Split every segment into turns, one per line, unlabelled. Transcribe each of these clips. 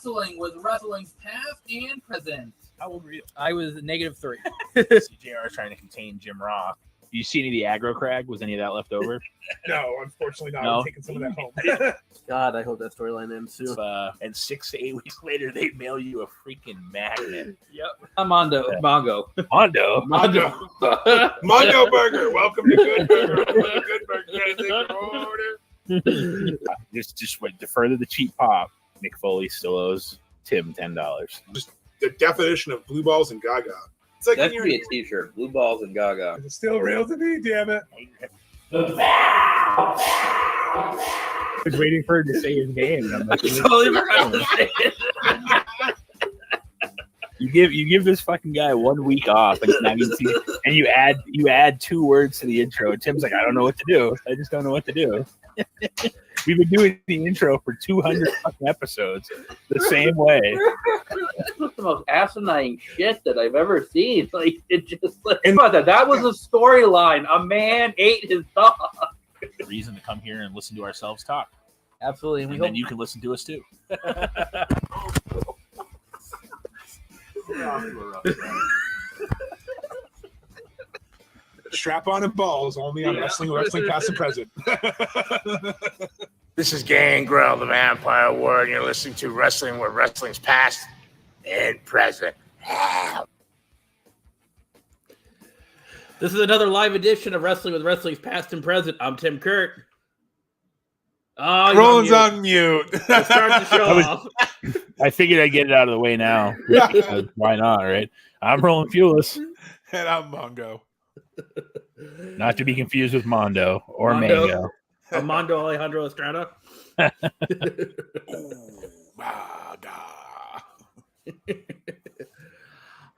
Wrestling with Wrestling's past and present.
How old were you?
I was -3.
JR is trying to contain Jim Ross. Do you see any of the aggro crag? Was any of that left over?
No, unfortunately not.
No?
I'm taking some of that home.
God, I hope that storyline ends soon.
And 6 to 8 weeks later, they mail you a freaking magnet.
Yep. Mongo.
Mondo.
Mondo Burger. Welcome to Good Burger. Good Burger.
Just wait. To further the cheap pop, Mick Foley still owes Tim $10.
Just the definition of blue balls and gaga. It's like
That could be a t-shirt. Blue balls and gaga.
It's still real to me, damn it.
I was waiting for him to say his name. And I'm like,
Totally forgot to say it.
you give this fucking guy 1 week off, and you add 2 words to the intro. And Tim's like, I don't know what to do. I just don't know what to do. We've been doing the intro for 200 fucking episodes the same way.
That's the most asinine shit that I've ever seen. Like, it just like, think about that. That was a storyline. A man ate his dog.
The reason to come here and listen to ourselves talk.
Absolutely.
And then you can listen to us too.
Strap on and balls only on Wrestling Past and Present.
This is Gangrel, the Vampire Ward, and you're listening to Wrestling with Wrestling's Past and Present.
This is another live edition of Wrestling with Wrestling's Past and Present. I'm Tim Kurt. Oh,
Roland's on mute.
Let's start the show off.
I figured I'd get it out of the way now. Why not, right? I'm Roland Pulis.
And I'm Mongo.
Not to be confused with Mondo or
Mondo.
Mango.
Armando Alejandro Estrada.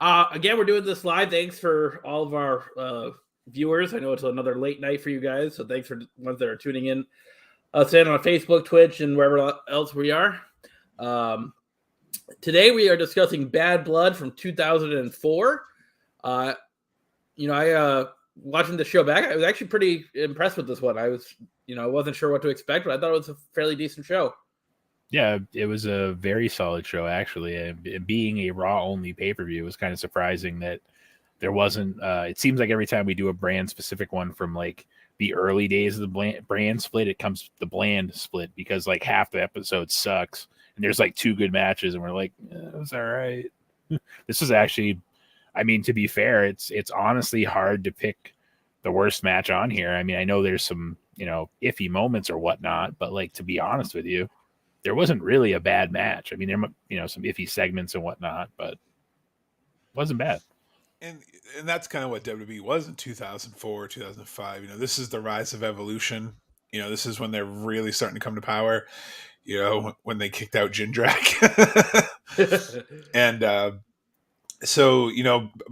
Again, we're doing this live. Thanks for all of our viewers. I know it's another late night for you guys, so thanks for the ones that are tuning in. Staying on Facebook, Twitch, and wherever else we are. Today we are discussing Badd Blood from 2004. I watching the show back, I was actually pretty impressed with this one. I wasn't sure what to expect, but I thought it was a fairly decent show.
Yeah, it was a very solid show, actually. Being a Raw-only pay-per-view, it was kind of surprising that there wasn't... it seems like every time we do a brand-specific one from, like, the early days of the brand split, it comes the bland split, because, like, half the episode sucks, and there's, like, 2 good matches, and we're like, it was all right. This is actually... I mean, to be fair, it's honestly hard to pick the worst match on here. I mean, I know there's some, iffy moments or whatnot, but like, to be honest with you, there wasn't really a bad match. I mean, there, some iffy segments and whatnot, but it wasn't bad.
And that's kind of what WWE was in 2004, 2005. This is the rise of Evolution. This is when they're really starting to come to power. When they kicked out Jindrak. And, so,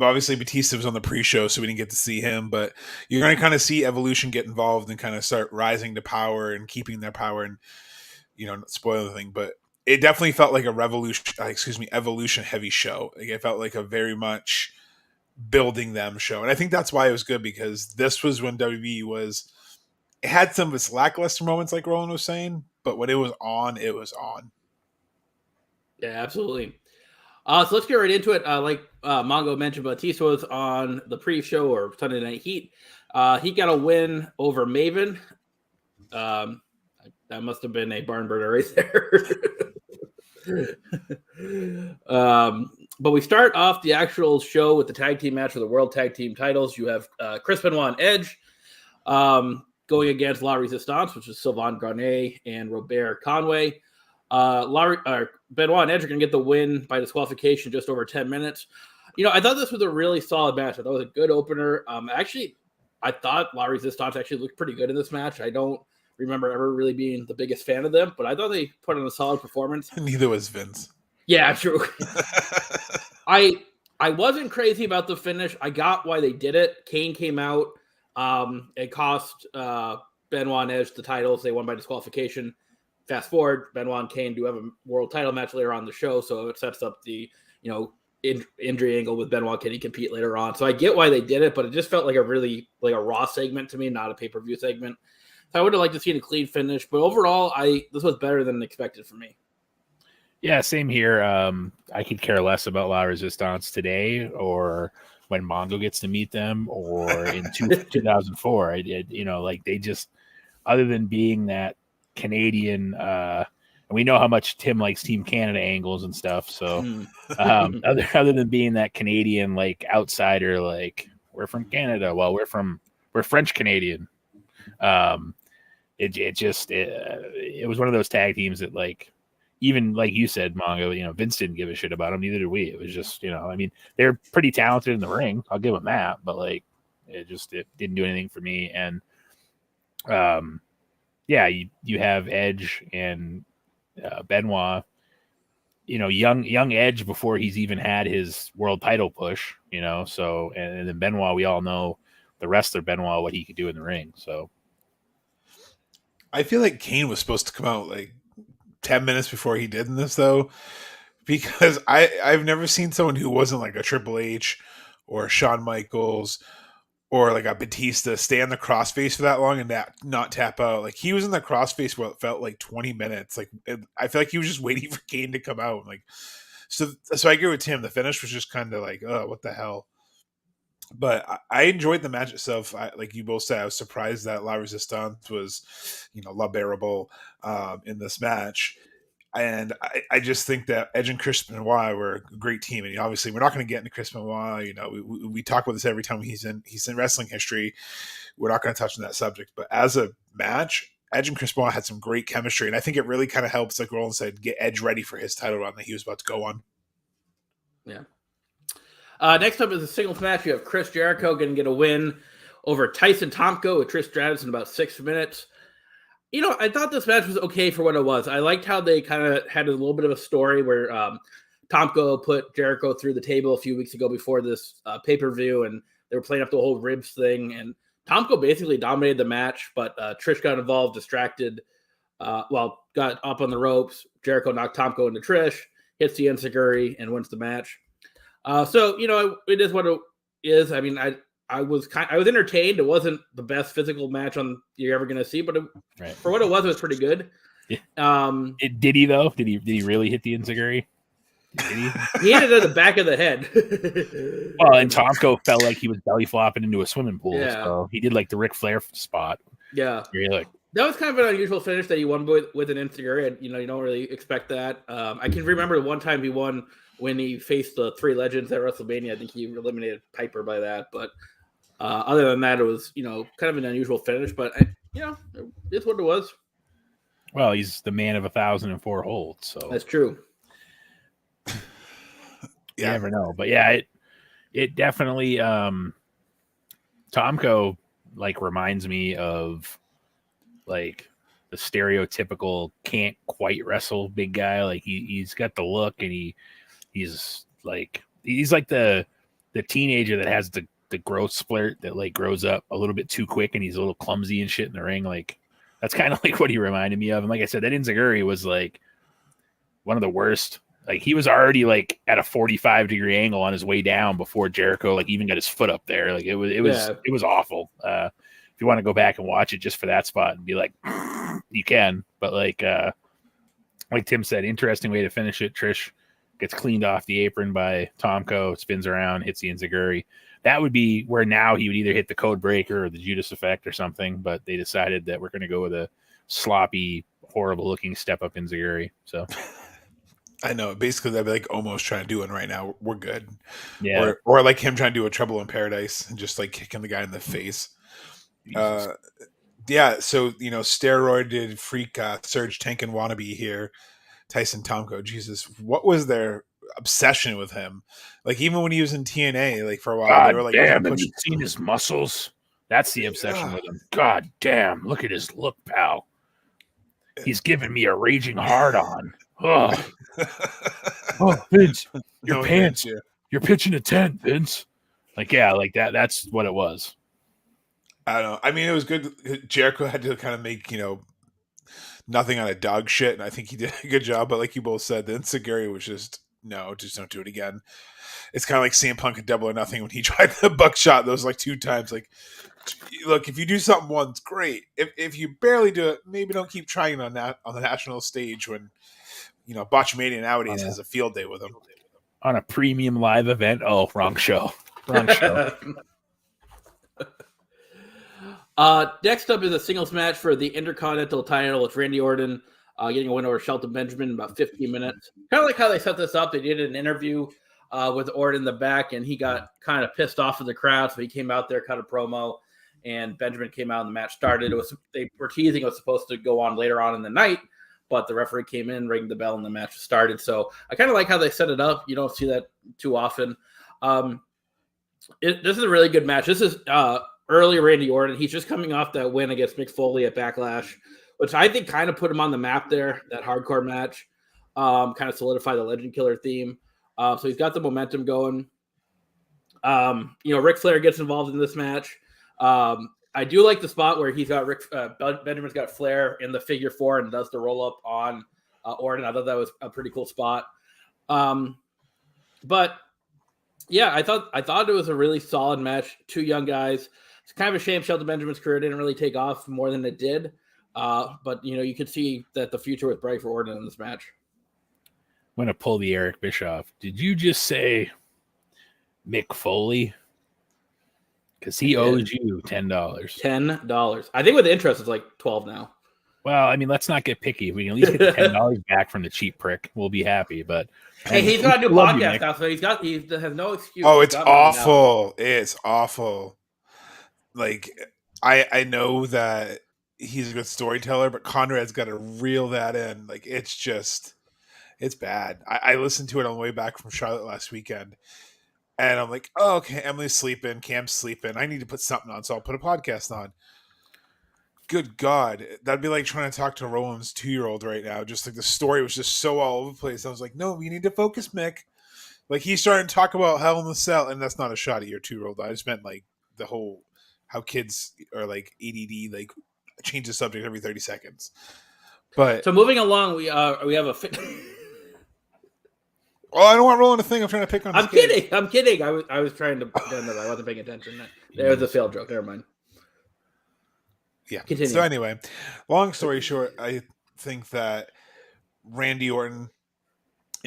obviously Batista was on the pre-show, so we didn't get to see him, but you're going to kind of see Evolution get involved and kind of start rising to power and keeping their power and, not spoil the thing, but it definitely felt like a Evolution heavy show. Like, it felt like a very much building them show. And I think that's why it was good, because this was when WWE it had some of its lackluster moments, like Roland was saying, but when it was on, it was on.
Yeah, absolutely. So let's get right into it. Like Mongo mentioned, Batista was on the pre-show or Sunday Night Heat. He got a win over Maven. That must have been a barn burner right there. But we start off the actual show with the tag team match for the World Tag Team titles. You have Chris Benoit and Edge going against La Resistance, which is Sylvain Garnier and Robert Conway. Benoit and Edge are going to get the win by disqualification just over 10 minutes. I thought this was a really solid match. I thought it was a good opener. I thought La Resistance actually looked pretty good in this match. I don't remember ever really being the biggest fan of them, but I thought they put on a solid performance.
Neither was Vince.
Yeah, true. I wasn't crazy about the finish. I got why they did it. Kane came out. It cost Benoit and Edge the titles. They won by disqualification. Fast forward, Benoit and Kane do have a world title match later on in the show, so it sets up the injury angle with Benoit. Can he compete later on? So I get why they did it, but it just felt like a really a Raw segment to me, not a pay-per-view segment. So I would have liked to see a clean finish, but overall, this was better than expected for me.
Yeah, same here. I could care less about La Resistance today or when Mongo gets to meet them or in 2004. Like they just, other than being that Canadian, and we know how much Tim likes Team Canada angles and stuff. So other than being that Canadian, like outsider, like we're from Canada. Well, we're French Canadian. It was one of those tag teams that like, even like you said, Mongo, Vince didn't give a shit about them. Neither did we. It was just, I mean, they're pretty talented in the ring. I'll give them that, but like, it didn't do anything for me. And, yeah, you have Edge and Benoit, young Edge before he's even had his world title push, so, and then Benoit, we all know the wrestler Benoit, what he could do in the ring. So
I feel like Kane was supposed to come out like 10 minutes before he did in this, though, because I've never seen someone who wasn't like a Triple H or Shawn Michaels or like a Batista stay on the crossface for that long and not tap out. Like he was in the crossface for what felt like 20 minutes. Like I feel like he was just waiting for Kane to come out. Like so I agree with Tim. The finish was just kind of like, oh, what the hell. But I enjoyed the match itself. Like you both said, I was surprised that La Resistance was, La Bearable in this match. And I just think that Edge and Chris Benoit were a great team. And obviously, we're not going to get into Chris Benoit. We talk about this every time he's in wrestling history. We're not going to touch on that subject. But as a match, Edge and Chris Benoit had some great chemistry. And I think it really kind of helps, like Roland said, get Edge ready for his title run that he was about to go on.
Yeah. Next up is a singles match. You have Chris Jericho going to get a win over Tyson Tomko with Trish Stratus in about 6 minutes. I thought this match was okay for what it was. I liked how they kind of had a little bit of a story where Tomko put Jericho through the table a few weeks ago before this pay-per-view, and they were playing up the whole ribs thing. And Tomko basically dominated the match, but Trish got involved, distracted, got up on the ropes. Jericho knocked Tomko into Trish, hits the enziguri, and wins the match. It is what it is. I mean, I was entertained. It wasn't the best physical match you're ever going to see, but for what it was pretty good.
Yeah. Did he though? Did he really hit the enziguri? Did he?
He hit it at the back of the head.
Well, and Tomko felt like he was belly flopping into a swimming pool.
Yeah.
So he did like the Ric Flair spot.
Yeah.
Really?
That was kind of an unusual finish that he won with an enziguri. You don't really expect that. I can remember the one time he won when he faced the Three Legends at WrestleMania. I think he eliminated Piper by that. But other than that, it was, kind of an unusual finish. But, it's what it was.
Well, he's the man of 1,004 holds. So
that's true.
You never know. But, yeah, it definitely Tomko, like, reminds me of, like, the stereotypical can't quite wrestle big guy. Like, he's got the look, and he's like the teenager that has the growth spurt that like grows up a little bit too quick and he's a little clumsy and shit in the ring. Like that's kind of like what he reminded me of. And like I said, that enziguri was like one of the worst. Like he was already like at a 45-degree angle on his way down before Jericho like even got his foot up there. Like it was awful. If you want to go back and watch it just for that spot and be like, you can. But like Tim said, interesting way to finish it. Trish gets cleaned off the apron by Tomko, spins around, hits the enziguri. That would be where now he would either hit the code breaker or the Judas effect or something, but they decided that we're going to go with a sloppy, horrible-looking step-up enziguri. So
I know. Basically, that'd be like almost trying to do one right now. We're good.
Yeah.
Or like him trying to do a Trouble in Paradise and just like kicking the guy in the face. Yeah, so, steroided freak Serge Tankin wannabe here. Tyson Tomko, Jesus, what was their obsession with him? Like even when he was in TNA, like for a while, they were like,
"Damn, have you seen his muscles?" That's the obsession with him. God damn, look at his look, pal. He's giving me a raging hard on. Oh, Vince, your pants. Vince, yeah. You're pitching a tent, Vince. Like like that. That's what it was.
I don't know. I mean, it was good. Jericho had to kind of make nothing on a dog shit, and I think he did a good job. But like you both said, the enziguri was just don't do it again. It's kind of like CM Punk at Double or Nothing when he tried the buckshot those like 2 times. Like, look, if you do something once, great. If you barely do it, maybe don't keep trying on the national stage when Botchamania nowadays has a field day with him.
On a premium live event. Oh, wrong show. Wrong show.
Next up is a singles match for the Intercontinental title with Randy Orton getting a win over Shelton Benjamin in about 15 minutes. Kind of like how they set this up. They did an interview with Orton in the back, and he got kind of pissed off of the crowd, so he came out there, cut a promo, and Benjamin came out and the match started. They were teasing it was supposed to go on later on in the night, but the referee came in, rang the bell, and the match started. So I kind of like how they set it up. You don't see that too often. This is a really good match. This is early Randy Orton. He's just coming off that win against Mick Foley at Backlash, which I think kind of put him on the map there, that hardcore match, kind of solidified the Legend Killer theme. So he's got the momentum going. Ric Flair gets involved in this match. I do like the spot where he's got Benjamin's got Flair in the figure four and does the roll up on Orton. I thought that was a pretty cool spot. But yeah, I thought it was a really solid match. Two young guys. It's kind of a shame Shelton Benjamin's career didn't really take off more than it did. But you could see that the future was bright for Orton in this match.
I'm going to pull the Eric Bischoff. Did you just say Mick Foley? Because he owes you $10.
$10. I think with interest, it's like $12 now.
Well, I mean, let's not get picky. We can at least get the $10 back from the cheap prick. We'll be happy. But
hey, he's got a new podcast now, so he has no excuse.
Oh, it's awful. It's awful. Like, I know that he's a good storyteller, but Conrad's got to reel that in. Like, it's bad. I listened to it on the way back from Charlotte last weekend, and I'm like, oh, okay, Emily's sleeping, Cam's sleeping. I need to put something on, so I'll put a podcast on. Good God. That'd be like trying to talk to Roland's 2-year-old right now. Just like the story was just so all over the place. I was like, no, you need to focus, Mick. Like, he's starting to talk about Hell in the Cell, and that's not a shot at your 2-year-old. I just meant like the whole, how kids are like ADD, like change the subject every 30 seconds. But
so moving along, we have a.
Oh, I don't want Roland to think I'm trying to pick on.
I'm kidding. I was trying to pretend that I wasn't paying attention. There was a failed joke. Never mind.
Yeah.
Continue.
So anyway, long story short, I think that Randy Orton,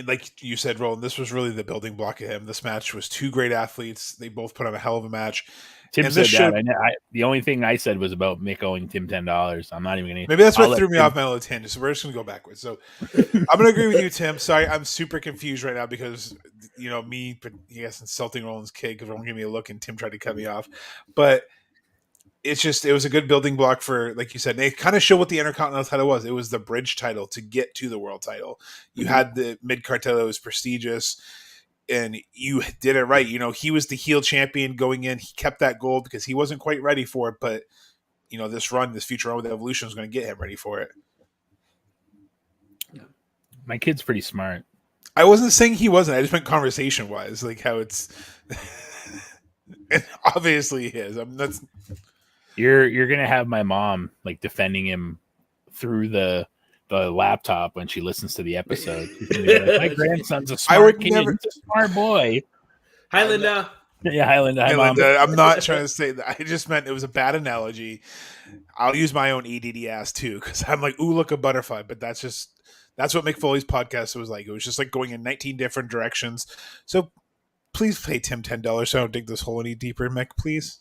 like you said, Roland, this was really the building block of him. This match was two great athletes. They both put on a hell of a match.
Tim said that. The only thing I said was about Mick owing Tim $10. I'm not even going to.
Maybe that's what threw me off my little tangent. So we're just going to go backwards. So I'm going to agree with you, Tim. Sorry, I'm super confused right now because me, insulting Roland's kid because Roland gave me a look and Tim tried to cut me off. But it was a good building block for, like you said, they kind of show what the Intercontinental title was. It was the bridge title to get to the world title. You had the mid-card title that was prestigious. And you did it right. He was the heel champion going in. He kept that gold because he wasn't quite ready for it. But, this future run with Evolution is going to get him ready for it.
My kid's pretty smart.
I wasn't saying he wasn't. I just meant conversation-wise, like how it's and obviously he is.
You're going to have my mom like defending him through the laptop when she listens to the episode. Like, my grandson's a smart kid. He's a smart boy.
Hi, Linda.
Yeah, hi, Linda. Hi, Mom.
Linda. I'm not trying to say that. I just meant it was a bad analogy. I'll use my own ADD ass too because I'm like, ooh, look, a butterfly. But that's what Mick Foley's podcast was like. It was just like going in 19 different directions. So please pay Tim $10 so I don't dig this hole any deeper, Mick, please.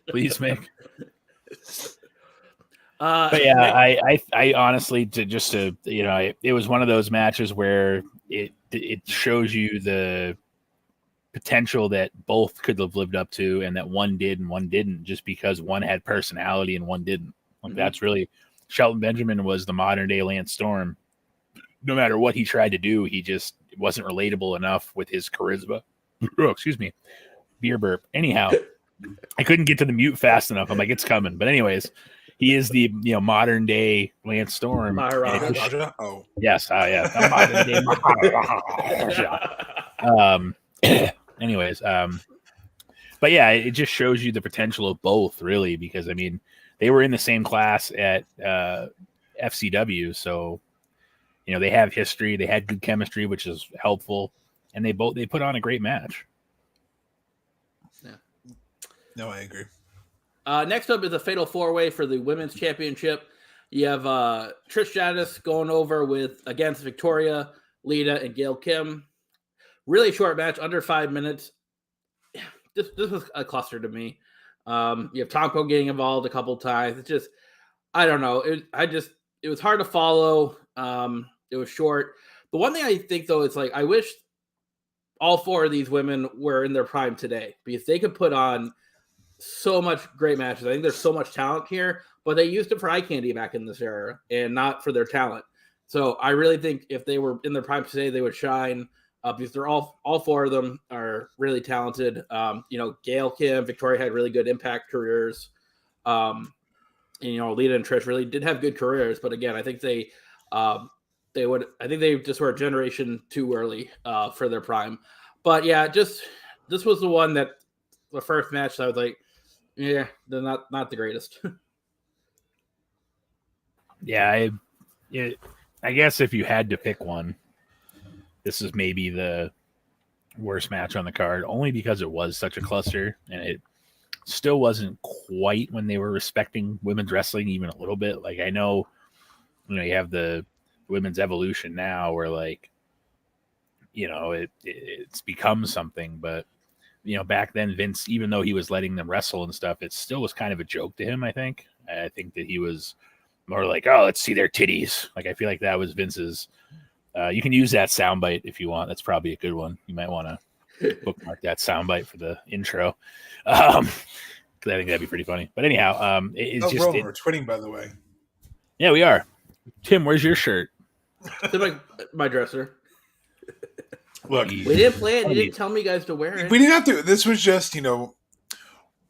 Please, Mick. But yeah, I honestly, it was one of those matches where it shows you the potential that both could have lived up to, and that one did and one didn't, just because one had personality and one didn't. Like, that's really, Shelton Benjamin was the modern day Lance Storm. No matter what he tried to do, he just wasn't relatable enough with his charisma. Oh, excuse me, beer burp. Anyhow, I couldn't get to the mute fast enough. I'm like, it's coming. But anyways. He is the modern day Lance Storm.
Maharaja. Oh,
yes, yeah, modern day Maharaja. Anyways, but yeah, it just shows you the potential of both, really, because I mean, they were in the same class at FCW, so they have history, they had good chemistry, which is helpful, and they put on a great match.
Yeah.
No, I agree.
Next up is a fatal 4-way for the women's championship. You have Trish Stratus going over against Victoria, Lita, and Gail Kim. Really short match, under 5 minutes. This was a cluster to me. You have Tomko getting involved a couple times. It's just, I don't know. It was hard to follow. It was short. The one thing I think though is I wish all 4 of these women were in their prime today, because they could put on so much great matches. I think there's so much talent here, but they used it for eye candy back in this era and not for their talent. So I really think if they were in their prime today, they would shine. Because they're all 4 of them are really talented. Gail Kim, Victoria had really good Impact careers. And, Lita and Trish really did have good careers, but again, I think they just were a generation too early for their prime. But yeah, this was the first match that I was like, yeah, they're not the greatest.
Yeah, I guess if you had to pick one, this is maybe the worst match on the card, only because it was such a cluster, and it still wasn't quite when they were respecting women's wrestling even a little bit. I know, you have the women's evolution now where it's become something, but back then Vince, even though he was letting them wrestle and stuff, it still was kind of a joke to him. I think that he was more oh, let's see their titties. I feel like that was Vince's. You can use that soundbite if you want. That's probably a good one. You might want to bookmark that soundbite for the intro. Because I think that'd be pretty funny. But anyhow,
we're twinning, by the way.
Yeah, we are. Tim, where's your shirt?
It's in my dresser.
Look,
we didn't plan. You didn't tell me guys to wear it.
We didn't have to. This was just,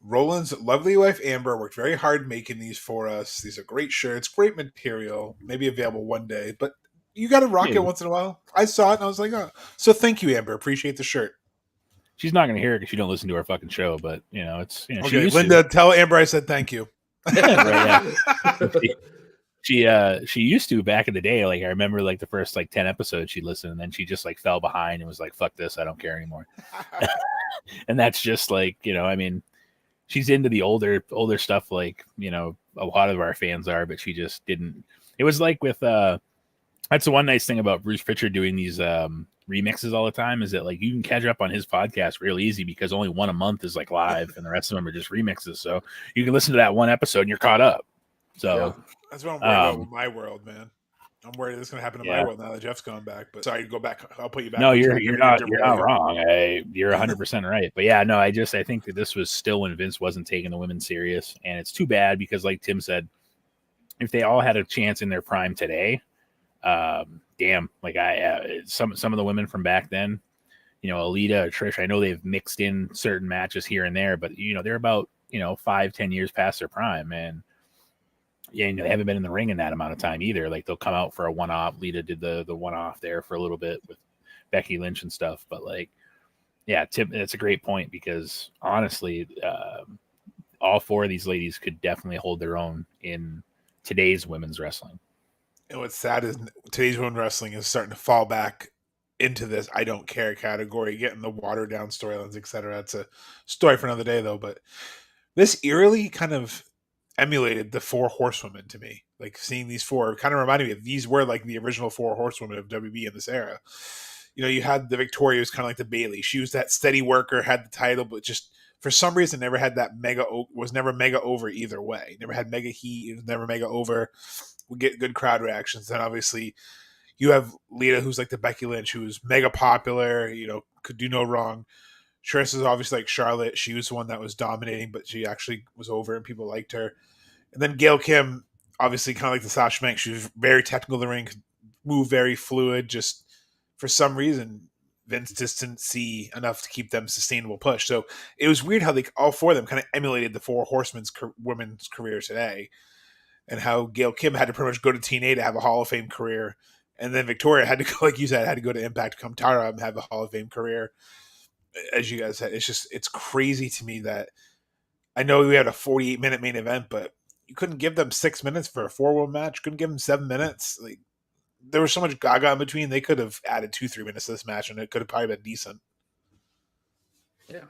Roland's lovely wife Amber worked very hard making these for us. These are great shirts, great material. Maybe available one day, but you got to rock it once in a while. I saw it and I was like, oh. So thank you, Amber. Appreciate the shirt.
She's not going to hear it because she don't listen to our fucking show, but it's
okay. Linda, tell Amber I said thank you.
She used to back in the day. I remember the first 10 episodes she listened, and then she just fell behind and was like, fuck this, I don't care anymore. And that's just she's into the older stuff a lot of our fans are, but she just didn't. It was with that's the one nice thing about Bruce Pritchard doing these remixes all the time, is that you can catch up on his podcast real easy, because only one a month is live and the rest of them are just remixes. So you can listen to that one episode and you're caught up. So
that's what I'm worried about with my world, man. I'm worried this is going to happen in my world now that Jeff's going back. But sorry, go back. I'll put you back.
No, you're not wrong. You're 100% right. But yeah, no, I think that this was still when Vince wasn't taking the women serious, and it's too bad because, like Tim said, if they all had a chance in their prime today, damn, some of the women from back then, Alita or Trish, I know they've mixed in certain matches here and there, but they're about 5-10 years past their prime, and they haven't been in the ring in that amount of time either. They'll come out for a one-off. Lita did the one-off there for a little bit with Becky Lynch and stuff, but Tim, that's a great point, because honestly, all 4 of these ladies could definitely hold their own in today's women's wrestling.
And what's sad is today's women's wrestling is starting to fall back into this I don't care category, getting the watered down storylines, etc. That's a story for another day, though. But this eerily kind of emulated the 4 horsewomen to me. Seeing these 4 kind of reminded me of these were the original 4 horsewomen of WB in this era. You had the Victoria, was kind of like the Bailey. She was that steady worker, had the title, but just for some reason never had that was never mega over either way. Never had mega heat. It was never mega over. We get good crowd reactions. Then obviously you have Lita, who's the Becky Lynch, who's mega popular, could do no wrong. Trish is obviously Charlotte. She was the one that was dominating, but she actually was over and people liked her. And then Gail Kim, obviously kind of like the Sasha Banks. She was very technical in the ring, could move very fluid. Just for some reason, Vince just didn't see enough to keep them sustainable push. So it was weird how all 4 of them kind of emulated the 4 horsemen's women's career today, and how Gail Kim had to pretty much go to TNA to have a Hall of Fame career. And then Victoria had to go, like you said, had to go to Impact to come Tara and have a Hall of Fame career. As you guys said, it's crazy to me that I know we had a 48-minute main event, but you couldn't give them 6 minutes for a 4-woman match. Couldn't give them 7 minutes. There was so much gaga in between. They could have added 2-3 minutes to this match, and it could have probably been decent.
Yeah.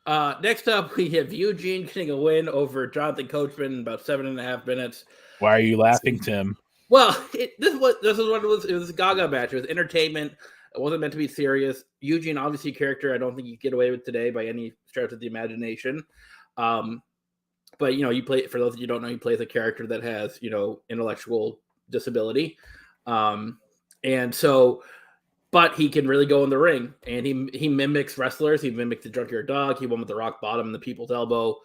Next up, we have Eugene getting a win over Jonathan Coachman in about 7.5 minutes.
Why are you laughing, Tim?
Well, this is what it was. It was a Gaga match. It was entertainment. It wasn't meant to be serious. Eugene, obviously, a character I don't think you get away with today by any stretch of the imagination. But you play, for those of you who don't know, he plays a character that has intellectual disability, and so. But he can really go in the ring, and he mimics wrestlers. He mimicked the Junkyard Dog. He won with the rock bottom and the people's elbow.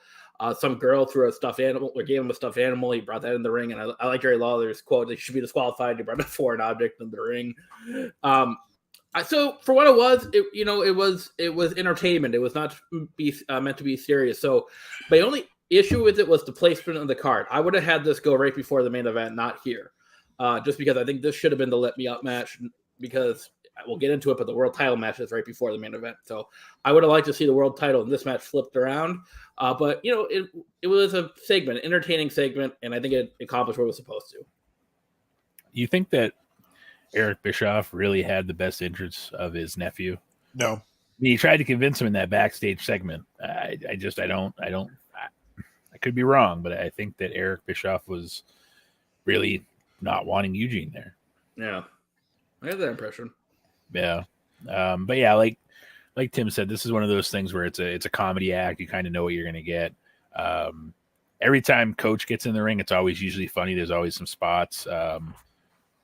Some girl threw a stuffed animal or gave him a stuffed animal. He brought that in the ring, and I like Jerry Lawler's quote: "They should be disqualified. He brought a foreign object in the ring." So for what it was, it was entertainment. It was not meant to be serious. So my only issue with it was the placement of the card. I would have had this go right before the main event, not here, just because I think this should have been the Let Me Up match because. We'll get into it, but the world title match is right before the main event. So I would have liked to see the world title in this match flipped around. But, it was a segment, an entertaining segment, and I think it accomplished what it was supposed to.
You think that Eric Bischoff really had the best interests of his nephew?
No.
I mean, he tried to convince him in that backstage segment. I could be wrong, but I think that Eric Bischoff was really not wanting Eugene there.
Yeah. I had that impression.
Yeah. But yeah, like Tim said, this is one of those things where it's a comedy act. You kind of know what you're going to get. Every time Coach gets in the ring, it's always usually funny. There's always some spots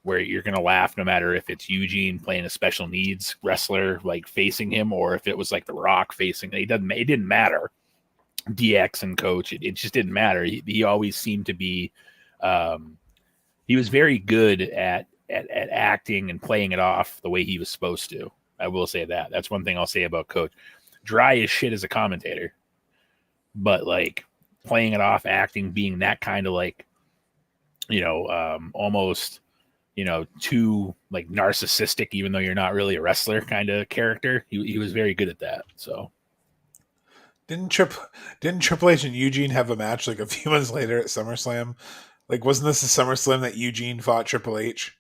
where you're going to laugh no matter if it's Eugene playing a special needs wrestler, like facing him, or if it was like The Rock facing. It didn't matter. DX and Coach, it just didn't matter. He always seemed to be he was very good at acting and playing it off the way he was supposed to. I will say that. That's one thing I'll say about Coach. Dry as shit as a commentator, but like playing it off, acting, being that kind of like, almost, too like narcissistic, even though you're not really a wrestler kind of character. He was very good at that. So
didn't Triple H and Eugene have a match like a few months later at SummerSlam? Like, wasn't this the SummerSlam that Eugene fought Triple H?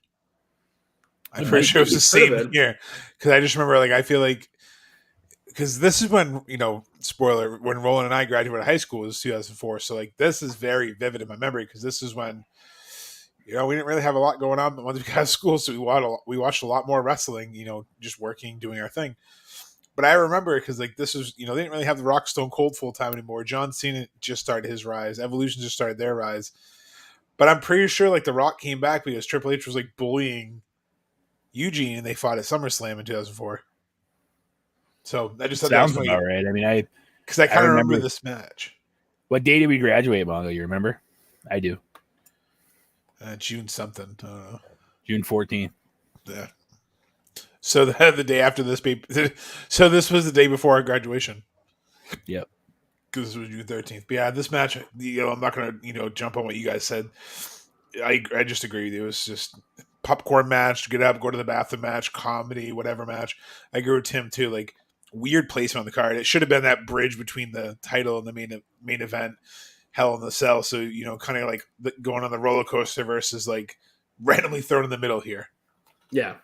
I'm pretty sure it was the same year. Because I just remember, like, I feel like, because this is when, spoiler, when Roland and I graduated high school, it was 2004. So, like, this is very vivid in my memory because this is when, we didn't really have a lot going on once we got out of school. So we watched a lot more wrestling, just working, doing our thing. But I remember because, like, this was, they didn't really have The Rock Stone Cold full time anymore. John Cena just started his rise. Evolution just started their rise. But I'm pretty sure, like, The Rock came back because Triple H was, like, bullying Eugene, and they fought at SummerSlam in 2004. So I just thought
sounds
that was
about right. I mean,
because I kind of remember this match.
What day did we graduate, Mongo? You remember? I do.
June something. I don't know.
June 14th.
Yeah. So the day after this, so this was the day before our graduation.
Yep.
Because this was June 13th. But yeah, this match, I'm not going to, jump on what you guys said. I just agree with you. It was just popcorn match, get up, go to the bathroom match, comedy, whatever match. I agree with Tim too. Like, weird placement on the card. It should have been that bridge between the title and the main event, Hell in the Cell. So, kind of like going on the roller coaster versus like randomly thrown in the middle here.
Yeah.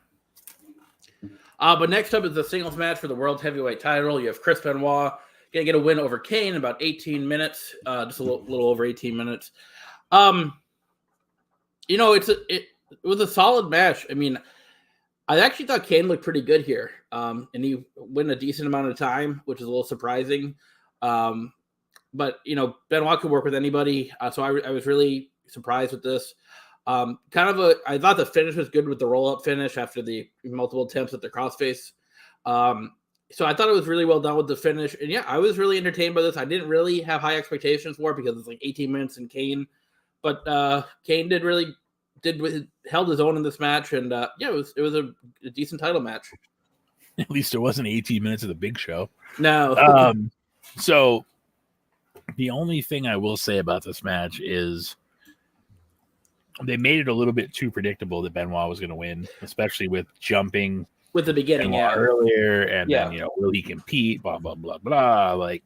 But next up is the singles match for the World Heavyweight title. You have Chris Benoit gonna get a win over Kane in about 18 minutes, just a little over 18 minutes. It was a solid match. I mean, I actually thought Kane looked pretty good here, and he went a decent amount of time, which is a little surprising. But Benoit could work with anybody, so I was really surprised with this. I thought the finish was good with the roll-up finish after the multiple attempts at the crossface. So I thought it was really well done with the finish. And yeah, I was really entertained by this. I didn't really have high expectations for it because it's like 18 minutes in Kane. But Kane held his own in this match. And it was a decent title match.
At least it wasn't 18 minutes of the Big Show.
No.
So the only thing I will say about this match is they made it a little bit too predictable that Benoit was going to win, especially with jumping
with the beginning
earlier, and then will he compete? Blah blah blah blah. Like,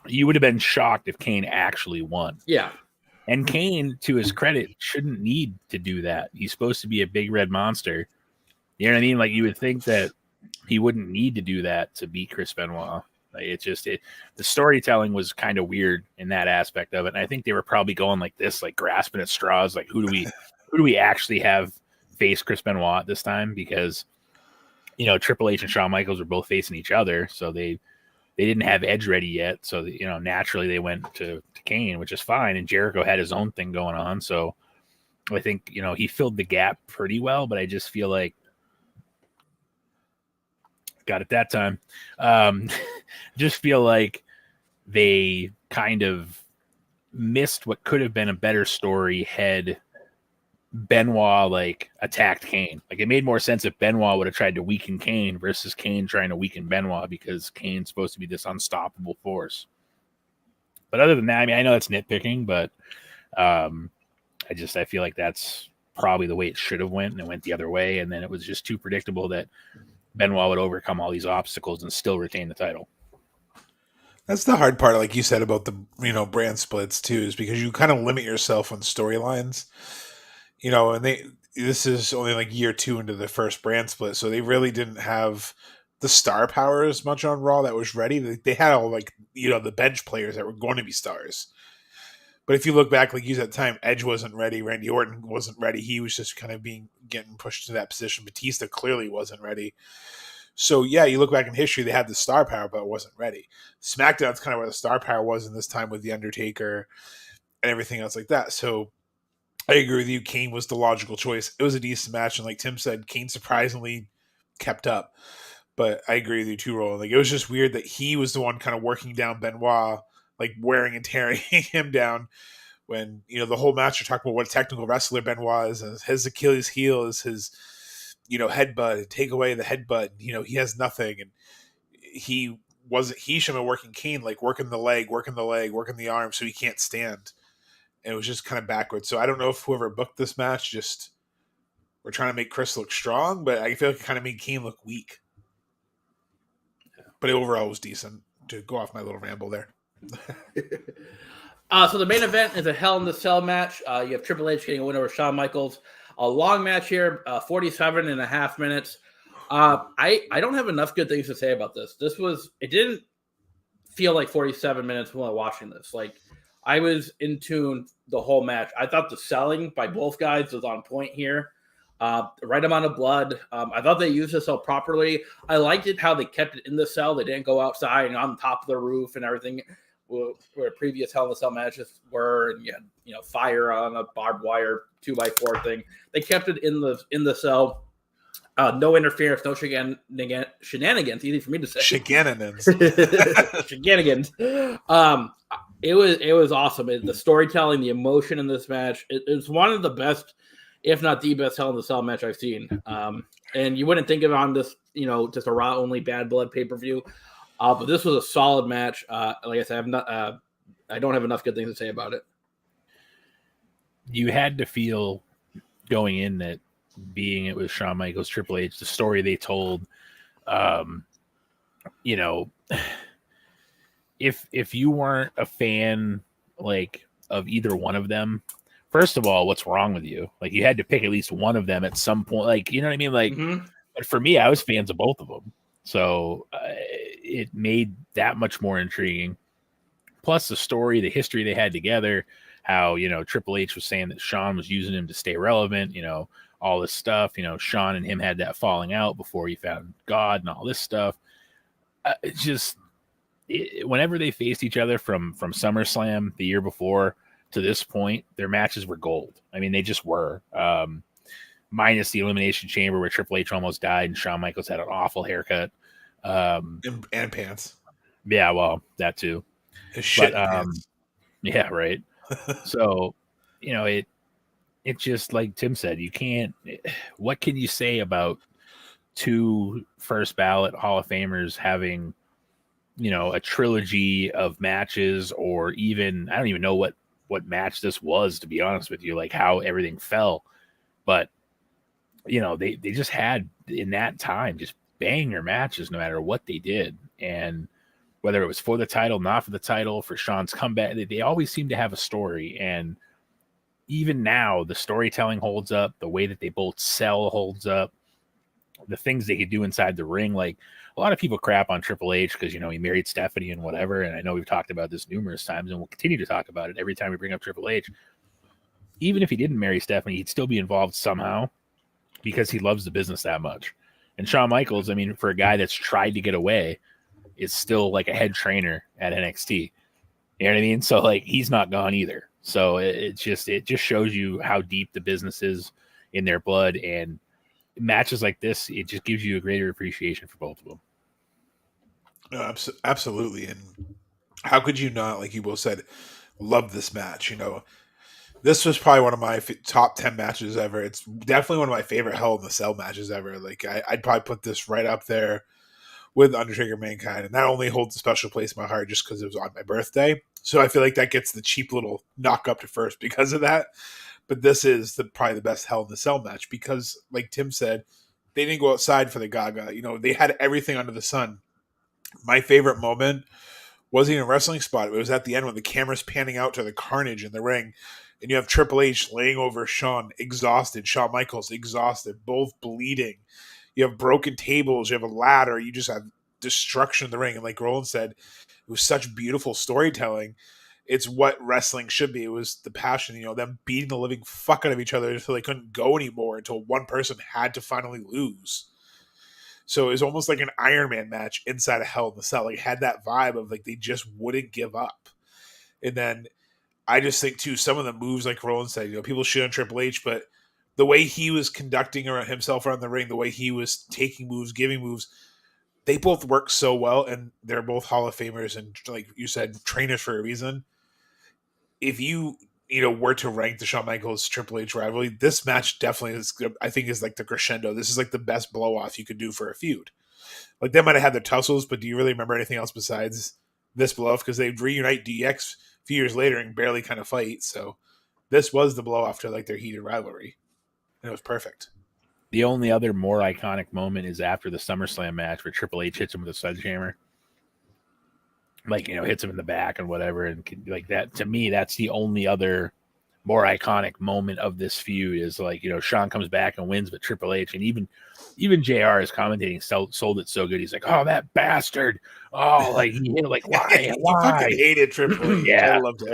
you would have been shocked if Kane actually won.
Yeah,
and Kane, to his credit, shouldn't need to do that. He's supposed to be a big red monster. You know what I mean? Like, you would think that he wouldn't need to do that to beat Chris Benoit. Like the storytelling was kind of weird in that aspect of it. And I think they were probably going like this, like grasping at straws. Like who do we actually have face Chris Benoit this time? Because, you know, Triple H and Shawn Michaels were both facing each other. So they didn't have Edge ready yet. So, you know, naturally they went to Kane, which is fine. And Jericho had his own thing going on. So I think, you know, he filled the gap pretty well, but I just feel like got it that time. Just feel like they kind of missed what could have been a better story had Benoit like attacked Kane. Like it made more sense if Benoit would have tried to weaken Kane versus Kane trying to weaken Benoit, because Kane's supposed to be this unstoppable force. But other than that, I mean, I know that's nitpicking, but I feel like that's probably the way it should have went, and it went the other way, and then it was just too predictable that Benoit would overcome all these obstacles and still retain the title.
That's the hard part, like you said, about the, you know, brand splits too, is because you kind of limit yourself on storylines. You know, and this is only like year 2 into the first brand split, so they really didn't have the star power as much on Raw that was ready. They had all, like, you know, the bench players that were going to be stars. But if you look back, like you said, at the time, Edge wasn't ready, Randy Orton wasn't ready. He was just kind of getting pushed to that position. Batista clearly wasn't ready. So yeah, you look back in history, they had the star power, but it wasn't ready. SmackDown's kind of where the star power was in this time with The Undertaker and everything else like that. So I agree with you. Kane was the logical choice. It was a decent match, and like Tim said, Kane surprisingly kept up. But I agree with you too, Roland. Like, it was just weird that he was the one kind of working down Benoit, like wearing and tearing him down. When, you know, the whole match you're talking about what a technical wrestler Benoit is, and his Achilles heel is his, you know, headbutt, and take away the headbutt. You know, he has nothing, and he should have been working Kane, like working the leg, working the arm, so he can't stand. And it was just kind of backwards. So I don't know if whoever booked this match just were trying to make Chris look strong, but I feel like it kind of made Kane look weak. But overall, it was decent. To go off my little ramble there.
So the main event is a Hell in the Cell match. You have Triple H getting a win over Shawn Michaels. A long match here, 47 and a half minutes. I don't have enough good things to say about this. It didn't feel like 47 minutes while watching this. Like, I was in tune the whole match. I thought the selling by both guys was on point here. The right amount of blood. I thought they used the cell properly. I liked it how they kept it in the cell. They didn't go outside and on top of the roof and everything, where previous Hell in the Cell matches were, and you know, fire on a barbed wire 2x4 thing. They kept it in the cell. No interference, no shenanigans. Easy for me to say.
Shenanigans.
Shenanigans. It was awesome. The storytelling, the emotion in this match. It was one of the best, if not the best, Hell in the Cell match I've seen. And you wouldn't think of it on this, you know, just a Raw only Bad Blood pay-per-view. But this was a solid match. Like I said, I don't have enough good things to say about it.
You had to feel going in that, being it was Shawn Michaels, Triple H, the story they told, you know, if you weren't a fan, like, of either one of them, first of all, what's wrong with you? Like, you had to pick at least one of them at some point. Like, you know what I mean? Like, But for me, I was fans of both of them. So it made that much more intriguing. Plus the story, the history they had together, how, you know, Triple H was saying that Shawn was using him to stay relevant, you know, all this stuff. You know, Shawn and him had that falling out before he found God and all this stuff. Whenever they faced each other from SummerSlam the year before to this point, their matches were gold. I mean, they just were. Minus the Elimination Chamber where Triple H almost died and Shawn Michaels had an awful haircut.
And pants.
Yeah, well, that too.
His shit pants.
Yeah, right. So, you know, it just, like Tim said, you can't. What can you say about two first ballot Hall of Famers having, you know, a trilogy of matches, or even, I don't even know what match this was, to be honest with you, like how everything fell. But, you know, they just had, in that time, just banger matches no matter what they did. And whether it was for the title, not for the title, for Shawn's comeback, they always seem to have a story. And even now, the storytelling holds up. The way that they both sell holds up. the things they could do inside the ring. Like a lot of people crap on Triple H because, you know, he married Stephanie and whatever. And I know we've talked about this numerous times and we'll continue to talk about it every time we bring up Triple H. Even if he didn't marry Stephanie, he'd still be involved somehow because he loves the business that much. And Shawn Michaels, I mean, for a guy that's tried to get away, is still like a head trainer at NXT. You know what I mean? So like he's not gone either. So it just shows you how deep the business is in their blood, and matches like this, it just gives you a greater appreciation for both of them.
No, absolutely. And how could you not, like you both said, love this match? You know, this was probably one of my top 10 matches ever. It's definitely one of my favorite Hell in the Cell matches ever. Like I'd probably put this right up there with Undertaker Mankind, and that only holds a special place in my heart just because it was on my birthday. So I feel like that gets the cheap little knock up to first because of that. But this is probably the best Hell in the Cell match because, like Tim said, they didn't go outside for the Gaga. You know, they had everything under the sun. My favorite moment wasn't even a wrestling spot. It was at the end when the camera's panning out to the carnage in the ring, and you have Triple H laying over Shawn, exhausted. Shawn Michaels, exhausted, both bleeding. You have broken tables. You have a ladder. You just have destruction in the ring. And like Roland said, it was such beautiful storytelling. It's what wrestling should be. It was the passion, you know, them beating the living fuck out of each other until they couldn't go anymore, until one person had to finally lose. So it was almost like an Iron Man match inside of Hell in the Cell. Like, it had that vibe of like they just wouldn't give up. And then I just think too, some of the moves, like Roland said, you know, people shit on Triple H, but the way he was conducting himself around the ring, the way he was taking moves, giving moves, they both work so well, and they're both Hall of Famers and, like you said, trainers for a reason. If you were to rank the Shawn Michaels Triple H rivalry, this match definitely is, I think, is like the crescendo. This is like the best blow off you could do for a feud. Like, they might have had their tussles, but do you really remember anything else besides this blow off? Because they reunite DX a few years later and barely kind of fight. So this was the blow off to like their heated rivalry, and it was perfect.
The only other more iconic moment is after the SummerSlam match where Triple H hits him with a sledgehammer. Like, you know, hits him in the back and whatever. And like that, to me, that's the only other more iconic moment of this feud is like, you know, Shawn comes back and wins with Triple H. And even JR is commentating, sold it so good. He's like, oh, that bastard. Oh, like, you know, like, why?
Why? Fucking hated Triple H.
Yeah.
I loved it.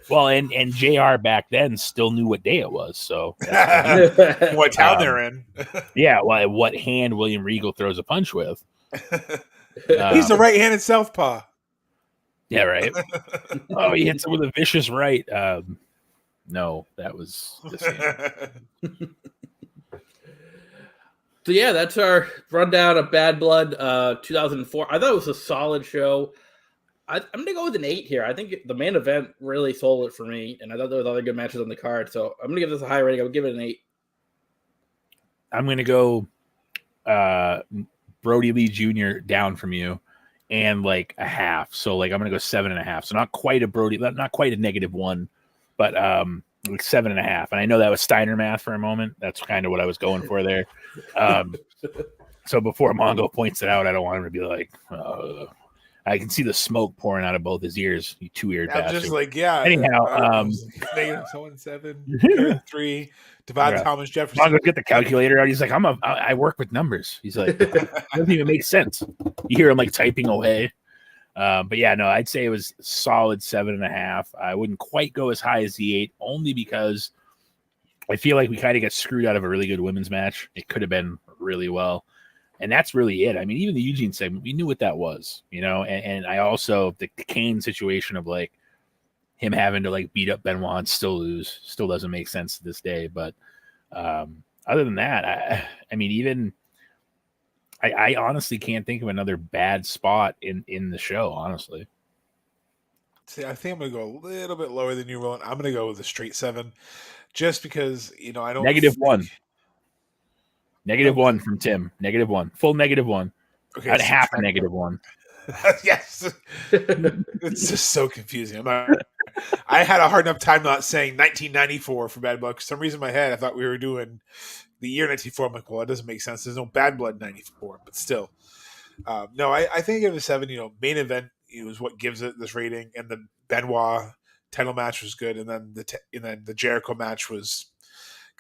So, I mean, and JR back then still knew what day it was. So
what town they're in.
Yeah. Well, what hand William Regal throws a punch with.
He's the right-handed southpaw.
Yeah, right. Oh, he hits him with a vicious right. No, that was the same.
So yeah, that's our rundown of Bad Blood 2004. I thought it was a solid show. I'm going to go with an 8 here. I think the main event really sold it for me, and I thought there was other good matches on the card. So I'm going to give this a high rating. I'll give it an 8.
I'm going to go Brody Lee Jr. down from you. And like a half, so like I'm gonna go 7.5. So not quite a Brody, not quite a -1, but like 7.5. And I know that was Steiner math for a moment. That's kind of what I was going for there. So before Mongo points it out, I don't want him to be like, I can see the smoke pouring out of both his ears. You two-eared bastard.
Just like, yeah.
Anyhow,
-7, 3. Divide Thomas Jefferson.
Mongo get the calculator out. He's like, I work with numbers. He's like, it doesn't even make sense. You hear him like typing away. But yeah, no, I'd say it was solid 7.5. I wouldn't quite go as high as the 8, only because I feel like we kind of got screwed out of a really good women's match. It could have been really well. And that's really it. I mean, even the Eugene segment, we knew what that was, you know, and I also, the Kane situation of like him having to like beat up Benoit and still lose still doesn't make sense to this day. But other than that, I mean, even I honestly can't think of another bad spot in the show, honestly.
See, I think I'm going to go a little bit lower than you, Roland. I'm going to go with a straight 7 just because, you know, I don't.
-1. -1 from Tim. -1. Full -1.
Okay.
At half a -1.
Yes. It's just so confusing. I had a hard enough time not saying 1994 for Bad Blood. For some reason in my head, I thought we were doing the year 94. I'm like, well, it doesn't make sense. There's no Bad Blood 94, but still. No, I think I give it a 7. You know, main event is what gives it this rating, and the Benoit title match was good, and then the Jericho match was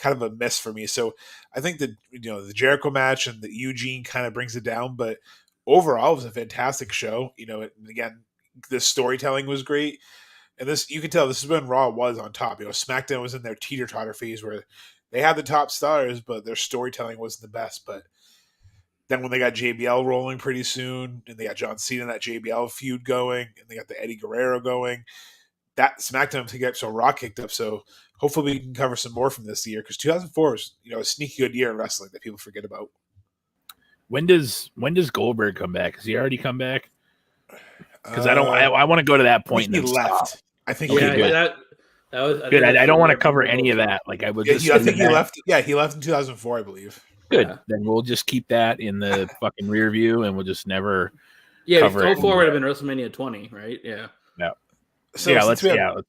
kind of a miss for me. So I think that the Jericho match and the Eugene kind of brings it down, but overall it was a fantastic show. Again, the storytelling was great. And this, you can tell this is when Raw was on top. SmackDown was in their teeter-totter phase where they had the top stars, but their storytelling wasn't the best. But then when they got JBL rolling pretty soon, and they got John Cena and that JBL feud going, and they got the Eddie Guerrero going, that SmackDown picked up, so Raw kicked up. So hopefully we can cover some more from this year, because 2004 was a sneaky good year in wrestling that people forget about.
When does Goldberg come back? Has he already come back? Because I want to go to that point.
He left. I think.
Okay, good.
That was
Good. I don't want to cover any of that. Like I would.
I think he left. Yeah, he left in 2004, I believe.
Good.
Yeah.
Then we'll just keep that in the fucking rear view, and we'll just never.
Yeah,
cover it.
04 would have been WrestleMania 20, right? Yeah.
So
yeah,
let's.
Yeah.
I was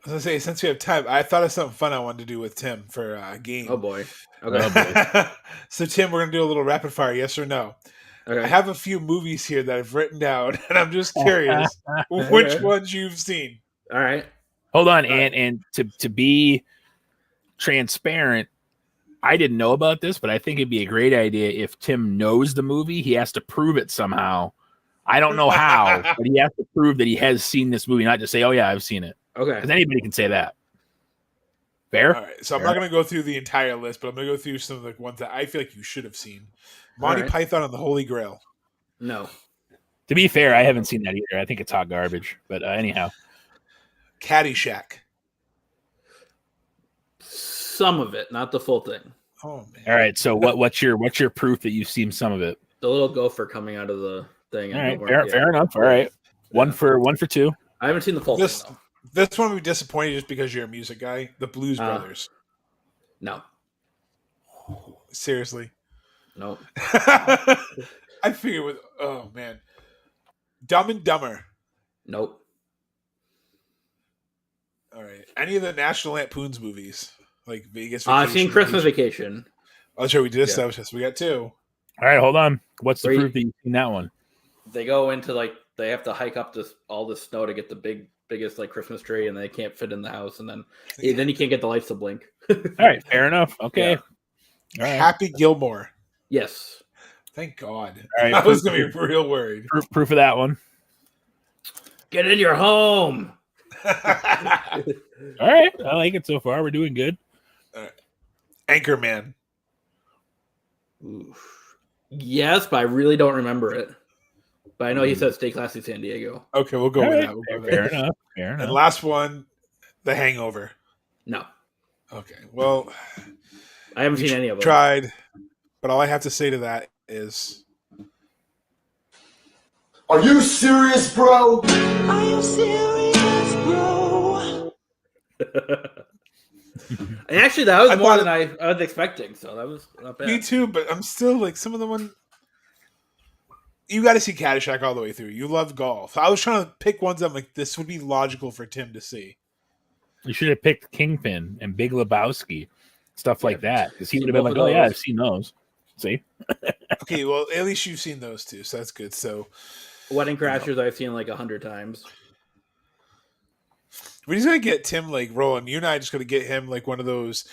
gonna say, since we have time, I thought of something fun I wanted to do with Tim for a game.
Oh boy.
Okay.
Okay.
So Tim, we're gonna do a little rapid fire, yes or no.
Okay.
I have a few movies here that I've written down, and I'm just curious which ones you've seen.
All right.
Hold on, and to be transparent, I didn't know about this, but I think it'd be a great idea if Tim knows the movie. He has to prove it somehow. I don't know how, but he has to prove that he has seen this movie, not just say, "Oh yeah, I've seen it."
Okay.
Because anybody can say that. Fair.
All right, so I'm not going to go through the entire list, but I'm going to go through some of the ones that I feel like you should have seen. Monty Python and the Holy Grail.
No.
To be fair, I haven't seen that either. I think it's hot garbage. But anyhow,
Caddyshack.
Some of it, not the full thing.
Oh man!
all right. So what's your proof that you've seen some of it?
The little gopher coming out of the thing.
All right, fair enough. All right, one for two.
I haven't seen the full
This
thing
this one would be disappointing just because you're a music guy. The Blues Brothers.
though.
Seriously.
No.
I figured with man. Dumb and Dumber.
Nope.
All right. Any of the National Lampoon's movies, like Vegas Vacation?
I've seen Christmas Vacation.
Oh, sure. We did establish this. We got two.
All right, hold on. What's the
Three.
proof that you've seen that one?
They go into they have to hike up all this snow to get the biggest Christmas tree, and they can't fit in the house, and then you can't get the lights to blink.
All right, fair enough. Okay.
Yeah.
All right.
Happy Gilmore.
Yes.
Thank God.
All right,
I was going to be real worried.
Proof of that one.
Get in your home.
All right, I like it so far. We're doing good.
Anchorman.
Oof. Yes, but I really don't remember it. But I know he said Stay Classy San Diego.
Okay, we'll go
All
with
right,
that. We'll go with
fair
that.
enough. Fair
And
enough.
last one, The Hangover.
No.
Okay, well,
I haven't seen any of them.
tried, but all I have to say to that is,
Are you serious, bro?
Are you serious, bro?
And actually, that was
I
more
thought-
than I was expecting, so that was not bad.
me too, but I'm still like some of the one. You got to see Caddyshack all the way through. You love golf. I was trying to pick ones I'm like, this would be logical for Tim to see.
You should have picked Kingpin and Big Lebowski, stuff like that, because he
See
would have been
both
like,
of
"Oh yeah,
those.
I've seen those." See,
Okay, well, at least you've seen those two, so that's good. So
Wedding Crashers I've seen 100 times.
we're just gonna get Tim rolling. You and I just gonna get him one of those,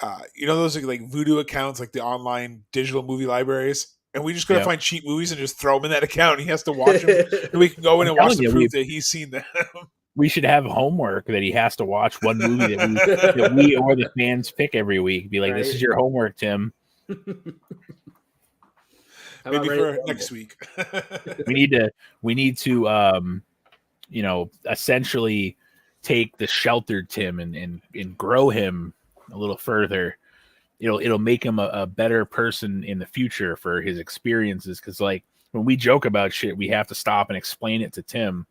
those voodoo accounts, like the online digital movie libraries, and we just gotta find cheap movies and just throw them in that account. He has to watch them, and we can go in and watch the proof that he's seen them.
we should have homework that he has to watch one movie that we or the fans pick every week. Be like, "This
Right.
is your homework, Tim."
How about
Maybe
Ready
for
to
next week.
We need to essentially take the sheltered Tim and grow him a little further. It'll make him a better person in the future for his experiences, because when we joke about shit, we have to stop and explain it to Tim.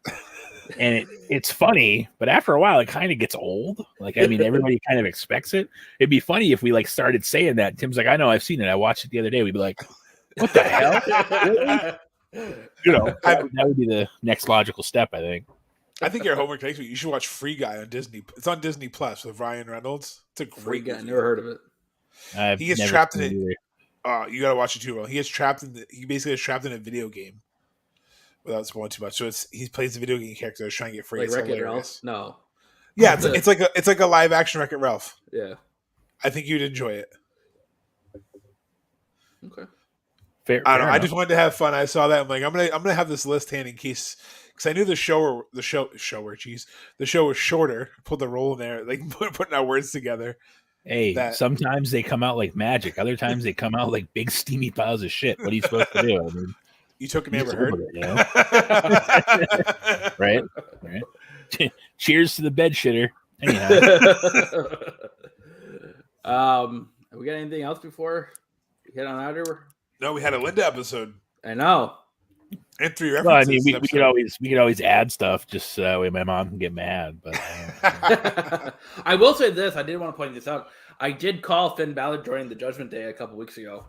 And it's funny, but after a while it kind of gets old. Everybody kind of expects it. It'd be funny if we started saying that. Tim's like, "I know, I've seen it. I watched it the other day." We'd be like, "What the hell?" Really? That would be the next logical step, I think.
I think your homework next week. You should watch Free Guy on Disney. It's on Disney Plus with Ryan Reynolds. It's a
Free
great
Guy,
movie.
never heard of it.
He gets trapped in it. You gotta watch it too, bro. He basically gets trapped in a video game. Without spoiling too much, so he plays the video game character that's trying to get free.
Like
It's
Wreck-It
hilarious.
Ralph? No.
Yeah, it's like a live action Wreck-It Ralph.
Yeah.
I think you'd enjoy it.
Okay.
Fair,
I don't know.
fair
I
enough.
just wanted to have fun. I saw that. I'm like, I'm gonna have this list hand in case, because I knew the show was shorter. Put the roll in there, like putting our words together.
Hey,
That-
sometimes they come out like magic. Other times they come out like big steamy piles of shit. What are you supposed to do? I mean,
You took and
you
never
deal
heard.
with it, you know? Right? Cheers to the bed shitter. Anyhow,
Have we got anything else before we head on out here?
No, we had a Linda episode
I know.
and 3 references.
well, I mean, we
episode.
could always add stuff just so that way my mom can get mad. But
I will say this. I did want to point this out. I did call Finn Balor during the Judgment Day a couple weeks ago.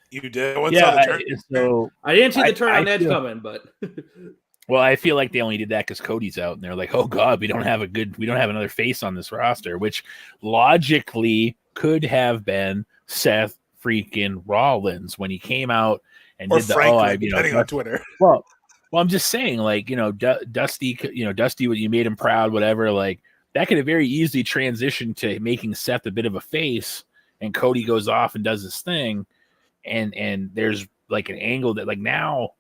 You did. What's on the turn?
so
I didn't see the turn on
I
Edge
feel-
coming, but
well, I feel like they only did that because Cody's out, and they're like, "Oh God, we don't have another face on this roster," which logically could have been Seth freaking Rollins when he came out and
Or
did the
Franklin, depending on Twitter.
Well, I'm just saying, like, Dusty, Dusty, you made him proud, whatever. Like that could have very easily transitioned to making Seth a bit of a face, and Cody goes off and does his thing, and there's like an angle that like now.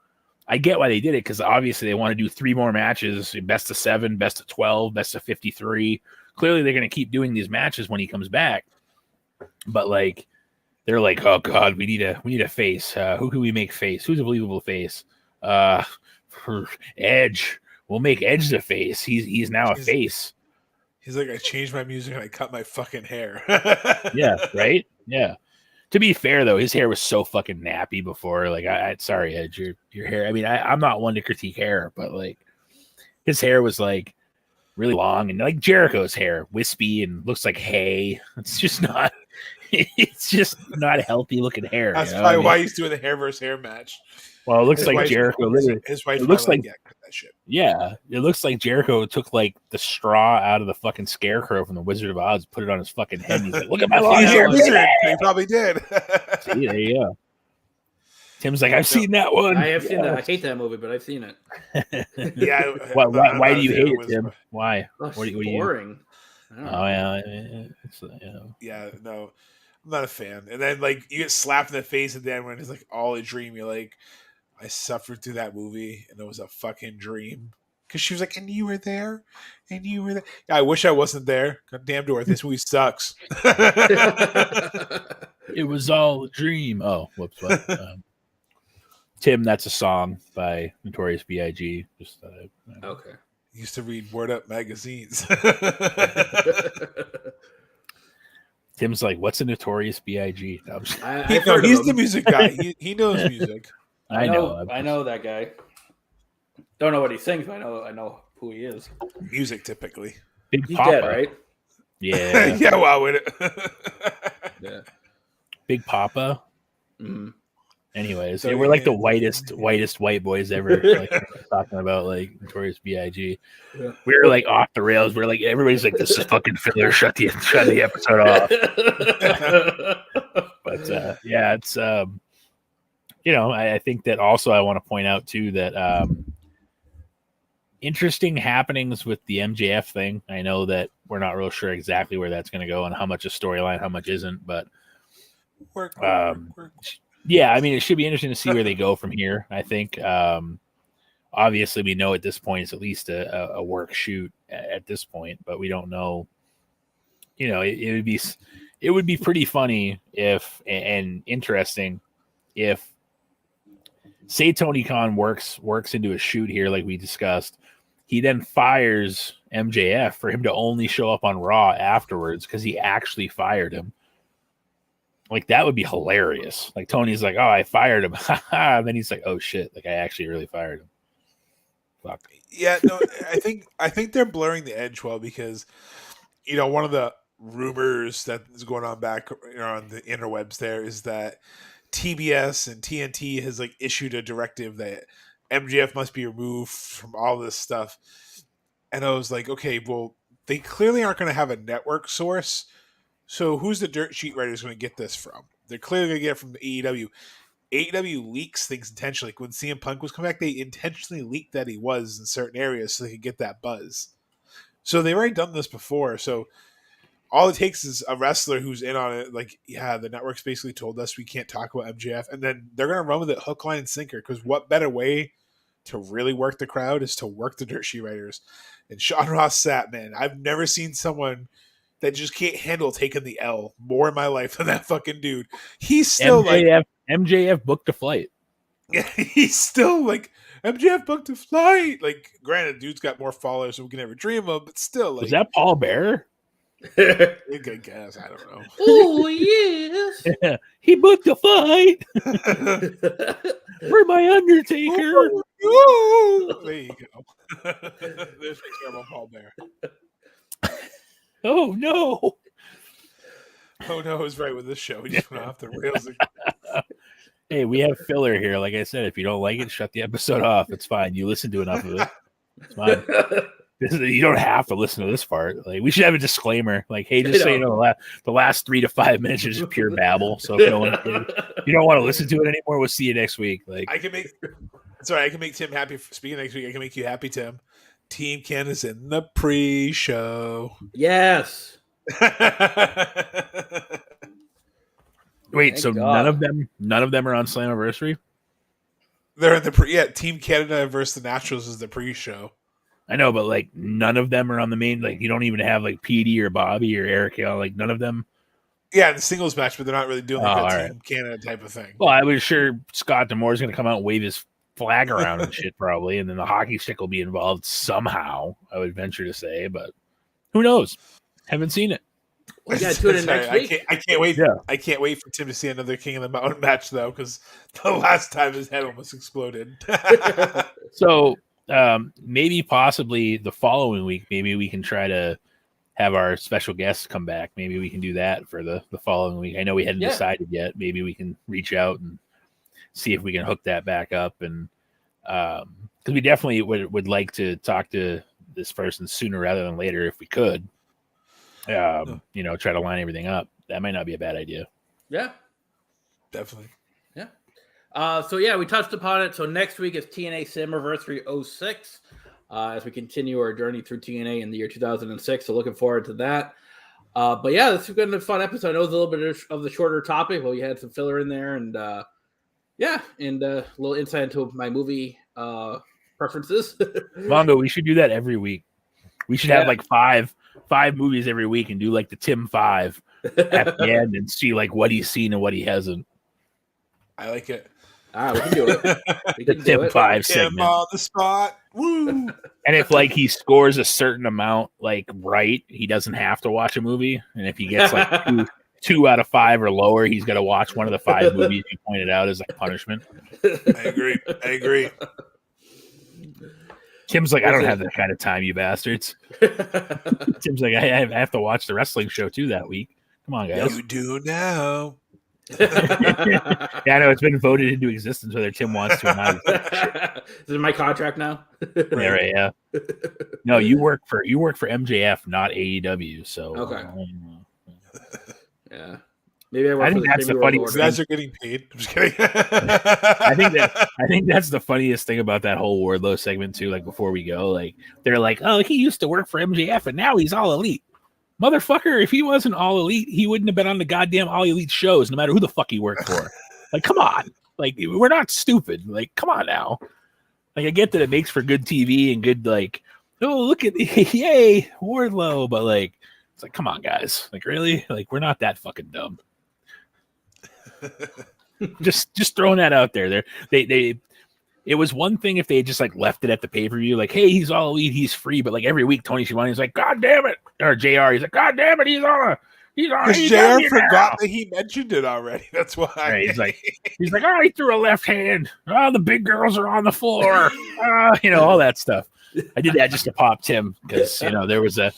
I get why they did it because obviously they want to do 3 more matches, best of 7, best of 12, best of 53. Clearly, they're going to keep doing these matches when he comes back. But like, they're like, oh God, we need a face. Who can we make face? Who's a believable face? Edge. We'll make Edge the face. He's now a face.
He's like, I changed my music and I cut my fucking hair.
Yeah, right. Yeah. To be fair, though, his hair was so fucking nappy before. Like, sorry, Edge, your hair. I mean, I'm not one to critique hair, but like, his hair was like really long and like Jericho's hair, wispy and looks like hay. It's just not. It's just not a healthy looking hair.
That's
you know?
probably
I mean,
why he's doing the hair versus hair match.
well, it looks
His
like
wife-
Jericho. Literally,
His wife
it looks
probably
like
yeah, cut that shit.
yeah, it looks like Jericho took like the straw out of the fucking scarecrow from the Wizard of Oz, put it on his fucking head. And he's like, "Look at my long
He's a
hair."
wizard. He probably did.
See, there you go. Tim's like, I've seen that one.
I have seen that. I hate that movie, but I've seen it.
Yeah.
Why do you hate it, Tim? Why?
Oh,
What do you?
boring. I don't know.
Oh yeah, it's, you know.
Yeah, no, I'm not a fan. And then like you get slapped in the face at the end when it's like all a dream. You're like, I suffered through that movie and it was a fucking dream. Because she was like, and you were there, and you were there. Yeah, I wish I wasn't there. God damn, Dorothy, this movie sucks.
It was all a dream. Oh, whoops. What? Tim, that's a song by Notorious B.I.G. Just
Okay.
Used to read Word Up magazines.
Tim's like, what's a Notorious B.I.G.? No,
I've heard of
He's
him.
the music guy. He knows music.
I know.
I know that guy. Don't know what he sings, but I know who he is.
Music typically.
Big
He's
Papa,
dead, right?
Yeah,
Yeah, wow, with it.
Yeah.
Big Papa.
Mhm.
Anyways,
So
yeah, we're like the
yeah.
whitest white boys ever. Like, talking about like Notorious B.I.G.
Yeah.
We were like off the rails. We're like everybody's like, this is fucking filler. Shut the episode off. But yeah, it's you know, I think that also I want to point out too that interesting happenings with the MJF thing. I know that we're not real sure exactly where that's going to go and how much is storyline, how much isn't, but
Work.
yeah, I mean, it should be interesting to see where they go from here. I think obviously we know at this point it's at least a work shoot at this point, but we don't know. You know, it would be pretty funny if and interesting if say Tony Khan works into a shoot here like we discussed. He then fires MJF for him to only show up on Raw afterwards because he actually fired him. Like, that would be hilarious. Like, Tony's like, oh, I fired him. And then he's like, oh, shit. Like, I actually really fired him. Fuck.
Yeah, no, I think they're blurring the edge well because, you know, one of the rumors that is going on back on the interwebs there is that TBS and TNT has like issued a directive that MJF must be removed from all this stuff. And I was like, okay, well, they clearly aren't going to have a network source. So who's the dirt sheet writers going to get this from? They're clearly going to get it from the AEW. AEW leaks things intentionally. Like when CM Punk was coming back, they intentionally leaked that he was in certain areas so they could get that buzz. So they've already done this before. So all it takes is a wrestler who's in on it. Like, yeah, the network's basically told us we can't talk about MJF, and then they're gonna run with it hook, line, and sinker. Because what better way to really work the crowd is to work the dirt sheet writers. And Sean Ross Sapp, man, I've never seen someone that just can't handle taking the L more in my life than that fucking dude. He's still
MJF booked a flight.
Yeah, he's still like MJF booked a flight. Like, granted, dude's got more followers than we can ever dream of, but still, like,
Was that Paul Bearer?
I guess I don't know.
Oh yes.
Yeah, he booked a flight for my Undertaker.
There you go. There's a terrible Paul Bearer.
Oh no!
Oh no, I was right with this show. We just went off the rails.
Hey, we have filler here. Like I said, if you don't like it, shut the episode off. It's fine. You listen to enough of it. It's fine. You don't have to listen to this part. Like, we should have a disclaimer. Like, hey, just so you know, the last 3 to 5 minutes is just pure babble. So if you don't want to listen to it anymore, we'll see you next week. Like,
I can make Tim happy. Speaking next week, I can make you happy, Tim. Team Canada's in the pre-show.
Yes.
Wait,
Thank
so
God.
none of them are on Slammiversary?
They're in the Team Canada versus the Naturals is the pre-show.
I know, but like none of them are on the main. Like, you don't even have like PD or Bobby or Eric Hill. Like, none of them.
Yeah, in the singles match, but they're not really doing like that Team Canada type of thing.
Well, I was sure Scott D'Amore is going to come out and wave his flag around and shit probably, and then the hockey stick will be involved somehow. I would venture to say, but who knows? Haven't seen it.
We got to tune in next week.
I can't wait.
Yeah.
I can't wait for Tim to see another King of the Mountain match though, because the last time his head almost exploded.
So maybe possibly the following week, maybe we can try to have our special guests come back. Maybe we can do that for the following week. I know we hadn't decided yet. Maybe we can reach out and see if we can hook that back up. And because we definitely would like to talk to this person sooner rather than later if we could. Try to line everything up. That might not be a bad idea.
Yeah.
Definitely.
Yeah. We touched upon it. So next week is TNA Slammiversary 06 as we continue our journey through TNA in the year 2006. So looking forward to that. But yeah, this has been a fun episode. I know it's a little bit of the shorter topic. Well, you had some filler in there and a little insight into my movie preferences.
Mongo, we should do that every week. We should have like five movies every week and do like the Tim 5 at the end and see like what he's seen and what he hasn't.
I like it.
All right, we can do it.
The Tim 5 segment.
Tim on the spot. Woo!
And if like he scores a certain amount like right, he doesn't have to watch a movie. And if he gets like 2 out of 5 or lower, he's got to watch one of the 5 movies you pointed out as like punishment.
I agree.
Tim's like, I don't have that kind of time, you bastards. Tim's like, I have to watch the wrestling show too that week. Come on, guys.
You do now.
Yeah, I know it's been voted into existence whether Tim wants to or not.
This is my contract now.
Yeah. No, you work for MJF, not AEW. So
okay. Yeah. Maybe
I think that's the funniest.
You guys are getting paid. I'm just kidding.
I think that's the funniest thing about that whole Wardlow segment too. Like before we go, like they're like, "Oh, he used to work for MJF and now he's all elite." Motherfucker, if he wasn't all elite, he wouldn't have been on the goddamn all elite shows, no matter who the fuck he worked for. Like, come on. Like, we're not stupid. Like, come on now. Like, I get that it makes for good TV and good, like, oh, look at yay, Wardlow. But like, it's like, come on, guys. Like, really? Like, we're not that fucking dumb. just throwing that out there. It was one thing if they had just like left it at the pay-per-view, like, hey, he's all elite, he's free, but like every week Tony Schiavone's like, God damn it, or JR, he's like, God damn it, he's on
because JR forgot that he mentioned it already. That's why.
Right, he's like, oh, he threw a left hand. Oh, the big girls are on the floor. All that stuff. I did that just to pop Tim because there was a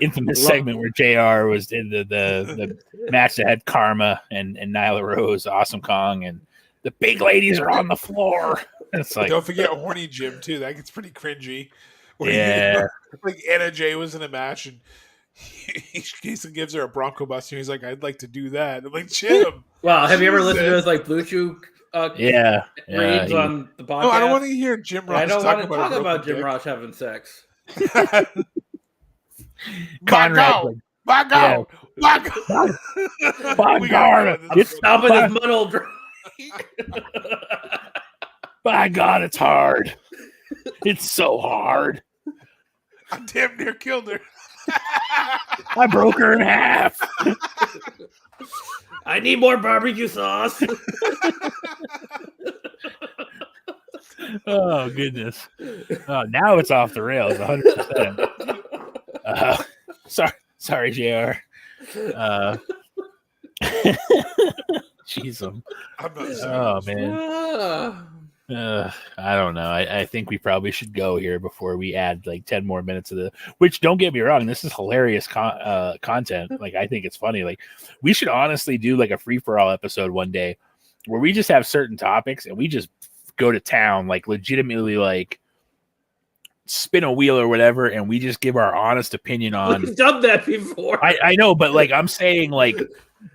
infamous segment where JR was in the match that had Karma and Nyla Rose, Awesome Kong, and the big ladies are on the floor. It's like,
don't forget Horny Jim too. That gets pretty cringy.
Yeah,
like Anna Jay was in a match and Jason gives her a Bronco Buster. He's like, I'd like to do that. I'm like, Jim.
Wow, have you ever listened to his like Blue Chew? Reads on the podcast.
No, I don't want to hear Jim Ross.
I don't want to
talk
about Jim Ross having sex.
Conrad,
My God. My God.
By
We gotta
God,
go with
it's
this.
Stopping his muddle.
by God, it's hard. It's so hard.
I damn near killed her.
I broke her in half.
I need more barbecue sauce.
Oh goodness. Now it's off the rails 100%. Sorry, JR. Jeez,
I'm not sorry.
oh man. I don't know. I think we probably should go here before we add like 10 more minutes of the. Which, don't get me wrong, this is hilarious content. Like, I think it's funny. Like, we should honestly do like a free for all episode one day where we just have certain topics and we just go to town, like legitimately, like spin a wheel or whatever, and we just give our honest opinion on.
We've done that before.
I know, but like I'm saying, like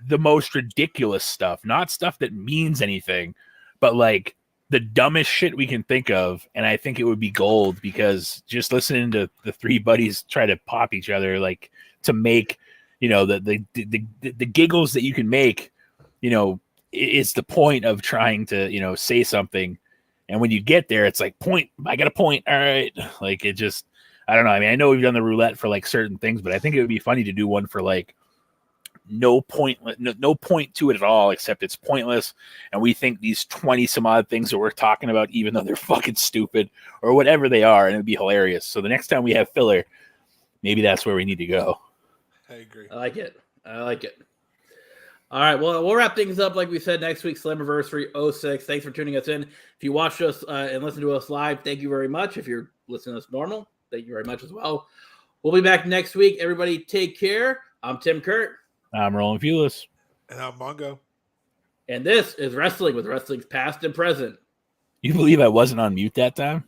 the most ridiculous stuff, not stuff that means anything, but like the dumbest shit we can think of. And I think it would be gold, because just listening to the three buddies try to pop each other, like to make, you know, the giggles that you can make, you know, is the point of trying to, you know, say something. And when you get there, it's like, point, I got a point. All right. Like, it just, I don't know. I mean, I know we've done the roulette for like certain things, but I think it would be funny to do one for like no point to it at all, except it's pointless. And we think these 20 some odd things that we're talking about, even though they're fucking stupid or whatever they are, and it'd be hilarious. So the next time we have filler, maybe that's where we need to go.
I agree.
I like it. All right, well, we'll wrap things up like we said next week, Slammiversary 06. Thanks for tuning us in. If you watched us and listened to us live, thank you very much. If you're listening to us normal, thank you very much as well. We'll be back next week. Everybody take care. I'm Tim Kurt.
I'm Roland Fulis.
And I'm Mongo.
And this is Wrestling with Wrestling's Past and Present.
You believe I wasn't on mute that time?